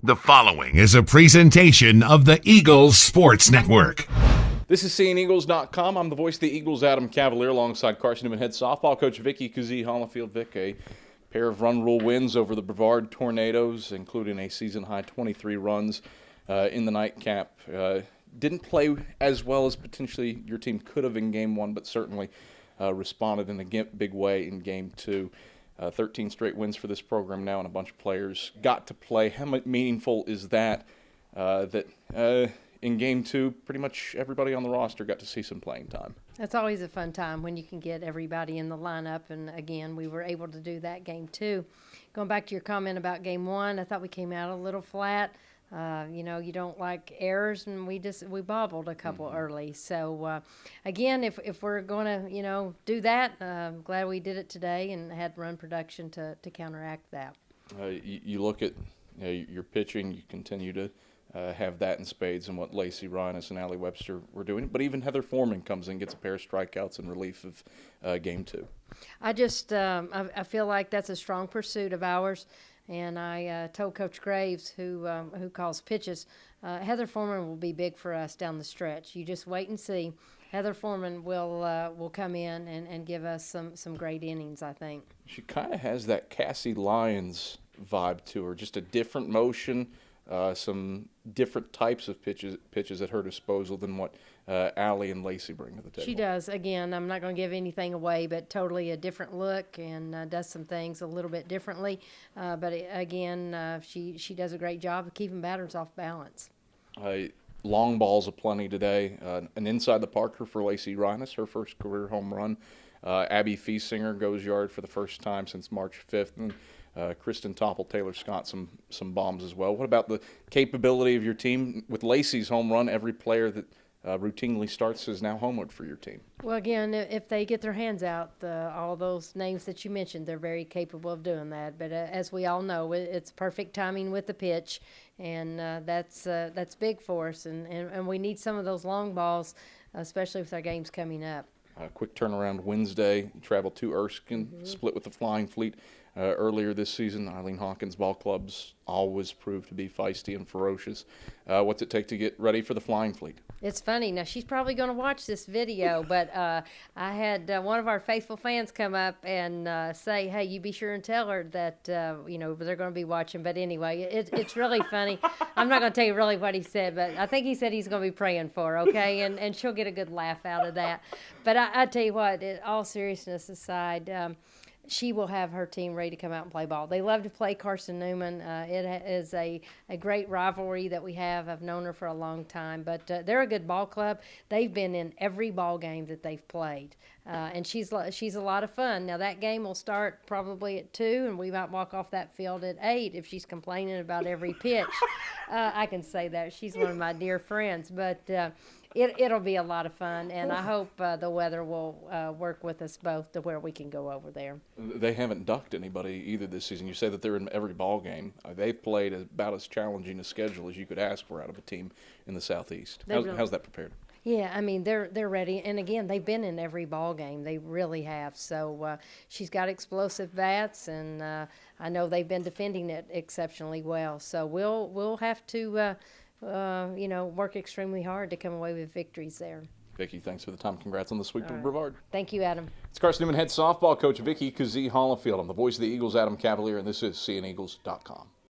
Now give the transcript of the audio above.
The following is a presentation of the Eagles Sports Network. This is SeeingEagles.com. I'm the voice of the Eagles, Adam Cavalier, alongside Carson-Newman head softball coach Vickee Hollifield. Vic, a pair of run rule wins over the Brevard Tornadoes, including a season-high 23 runs in the nightcap. Didn't play as well as potentially your team could have in Game 1, but certainly responded in a big way in Game 2. 13 straight wins for this program now, and a bunch of players got to play. How meaningful is that, in Game 2, pretty much everybody on the roster got to see some playing time? That's always a fun time when you can get everybody in the lineup, and again, we were able to do that Game 2. Going back to your comment about Game 1, I thought we came out a little flat. You don't like errors, and we bobbled a couple early. So, again, if we're going to, do that, I'm glad we did it today and had run production to counteract that. You look at your pitching, you continue to have that in spades and what Lacey Rhinus and Allie Webster were doing. But even Heather Foreman comes in, gets a pair of strikeouts in relief of Game 2. I just I feel like that's a strong pursuit of ours. And I told Coach Graves, who calls pitches, Heather Foreman will be big for us down the stretch. You just wait and see. Heather Foreman will come in and give us some great innings, I think. She kind of has that Cassie Lyons vibe to her, just a different motion, some different types of pitches at her disposal than what Allie and Lacey bring to the table. She does. Again, I'm not going to give anything away, but totally a different look and does some things a little bit differently. But again, she does a great job of keeping batters off balance. Long balls aplenty today. An inside the Parker for Lacey Rhinus, her first career home run. Abby Fiesinger goes yard for the first time since March 5th. And Kristen Topple-Taylor-Scott some bombs as well. What about the capability of your team? With Lacey's home run, every player that routinely starts is now homered for your team. Well, again, if they get their hands out, all those names that you mentioned, they're very capable of doing that. But as we all know, it's perfect timing with the pitch, and that's big for us. And we need some of those long balls, especially with our games coming up. Quick turnaround Wednesday. Travel to Erskine, split with the Flying Fleet earlier this season. Eileen Hawkins ball clubs always prove to be feisty and ferocious. What's it take to get ready for the Flying Fleet? It's funny. Now, she's probably going to watch this video, but I had one of our faithful fans come up and say, hey, you be sure and tell her that, they're going to be watching. But anyway, it's really funny. I'm not going to tell you really what he said, but I think he said he's going to be praying for her, okay? And she'll get a good laugh out of that. But I tell you what, all seriousness aside, she will have her team ready to come out and play ball. They love to play Carson-Newman. It is a great rivalry that we have. I've known her for a long time, but they're a good ball club. They've been in every ball game that they've played, and she's a lot of fun. Now, that game will start probably at 2, and we might walk off that field at 8 if she's complaining about every pitch. I can say that. She's one of my dear friends, but it'll be a lot of fun, and I hope the weather will work with us both to where we can go over there. They haven't ducked anybody either this season. You say that they're in every ball game. They've played about as challenging a schedule as you could ask for out of a team in the Southeast. How's that prepared? Yeah, I mean, they're ready. And, again, they've been in every ball game. They really have. So she's got explosive bats, and I know they've been defending it exceptionally well. So we'll have to work extremely hard to come away with victories there. Vickee, thanks for the time. Congrats on the sweep of Brevard. Thank you, Adam. It's Carson-Newman head softball coach Vickee Hollifield. I'm the voice of the Eagles, Adam Cavalier, and this is SeeingEagles.com.